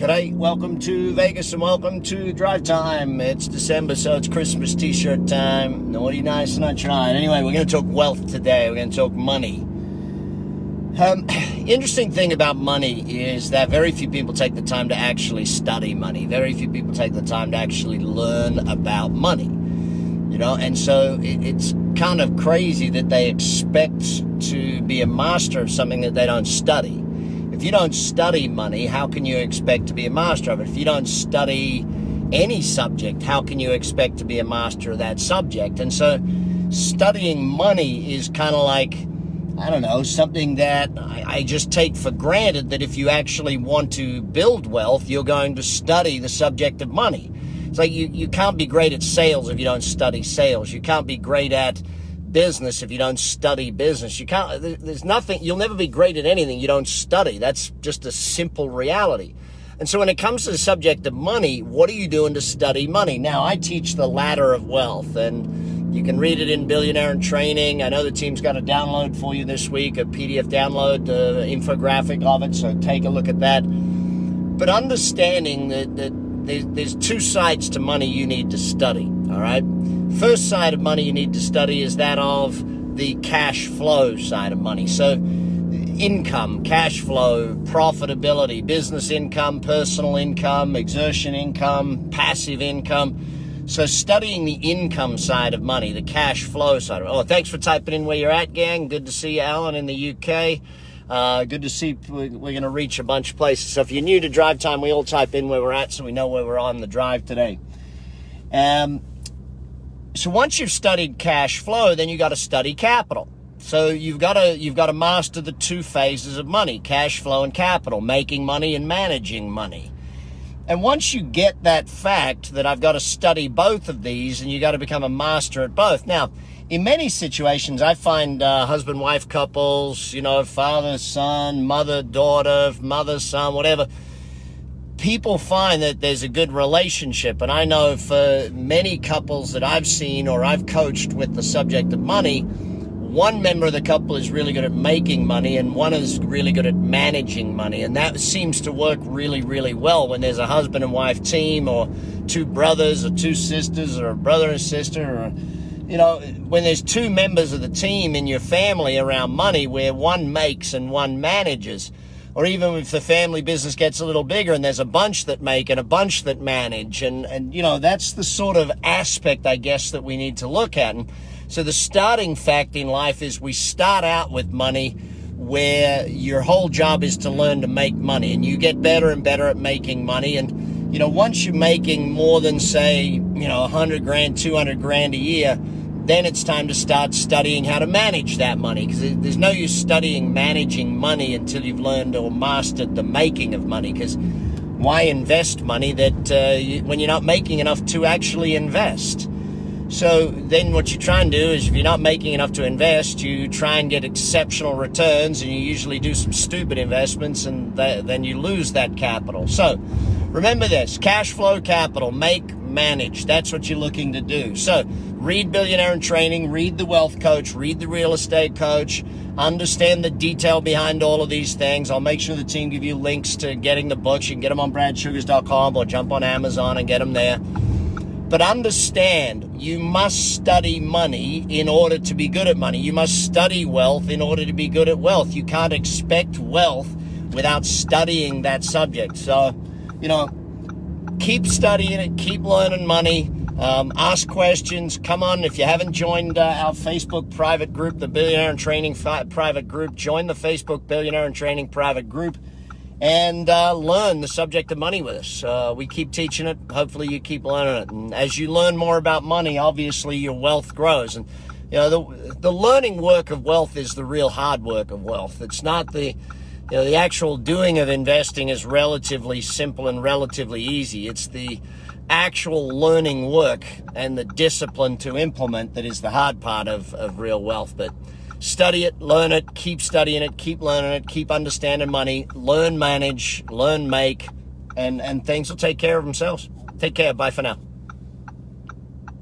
G'day, welcome to Vegas and welcome to Drive Time. It's December, so it's Christmas t-shirt time. Naughty, nice, and trying. Anyway, we're going to talk wealth today. We're going to talk money. Interesting thing about money is that very few people take the time to actually study money. Very few people take the time to actually learn about money. You know, and so it's kind of crazy that they expect to be a master of something that they don't study. If you don't study money, how can you expect to be a master of it? If you don't study any subject, how can you expect to be a master of that subject? And so studying money is kind of like, I don't know, something that I just take for granted that if you actually want to build wealth, you're going to study the subject of money. It's like you can't be great at sales if you don't study sales. You can't be great at business if you don't study business. There's nothing, you'll never be great at anything you don't study. That's just a simple reality. And so when it comes to the subject of money, what are you doing to study money? Now, I teach the ladder of wealth, and you can read it in Billionaire in Training. I know the team's got a download for you this week, a PDF download, infographic of it, so take a look at that. But understanding that there's two sides to money you need to study, all right? First side of money you need to study is that of the cash flow side of money. So income, cash flow, profitability, business income, personal income, exertion income, passive income. So studying the income side of money, the cash flow side of it. Oh, thanks for typing in where you're at, gang. Good to see you, Alan, in the UK. Good to see we're going to reach a bunch of places. So if you're new to Drive Time, we all type in where we're at so we know where we're on the drive today. So once you've studied cash flow, then you got to study capital. So you've got to master the two phases of money, cash flow and capital, making money and managing money. And once you get that fact that I've got to study both of these, and you got to become a master at both. Now, in many situations, I find husband-wife couples, you know, father-son, mother-daughter, mother-son, whatever, people find that there's a good relationship. And I know for many couples that I've seen or I've coached with the subject of money, one member of the couple is really good at making money and one is really good at managing money. And that seems to work really, really well when there's a husband and wife team, or two brothers or two sisters, or a brother and sister, or, you know, when there's two members of the team in your family around money where one makes and one manages. Or even if the family business gets a little bigger and there's a bunch that make and a bunch that manage. And you know, that's the sort of aspect, I guess, that we need to look at. And so the starting fact in life is we start out with money where your whole job is to learn to make money. And you get better and better at making money. And, you know, once you're making more than, say, you know, 100 grand, 200 grand a year, then it's time to start studying how to manage that money, because there's no use studying managing money until you've learned or mastered the making of money. Because why invest money when you're not making enough to actually invest? So then what you try and do is, if you're not making enough to invest, you try and get exceptional returns, and you usually do some stupid investments, and then you lose that capital. So remember this: cash flow, capital, make, manage. That's what you're looking to do. So read Billionaire in Training, read The Wealth Coach, read The Real Estate Coach, understand the detail behind all of these things. I'll make sure the team give you links to getting the books. You can get them on bradsugars.com or jump on Amazon and get them there. But understand, you must study money in order to be good at money. You must study wealth in order to be good at wealth. You can't expect wealth without studying that subject. So, you know, keep studying it, keep learning money, ask questions. Come on, if you haven't joined our Facebook private group, the Billionaire in Training private group, join the Facebook Billionaire in Training private group and learn the subject of money with us. We keep teaching it. Hopefully you keep learning it. And as you learn more about money, obviously your wealth grows. And, you know, the learning work of wealth is the real hard work of wealth. It's not the actual doing of investing is relatively simple and relatively easy. It's the actual learning work and the discipline to implement that is the hard part of real wealth. But study it, learn it, keep studying it, keep learning it, keep understanding money, learn manage, learn make, and things will take care of themselves. Take care. Bye for now.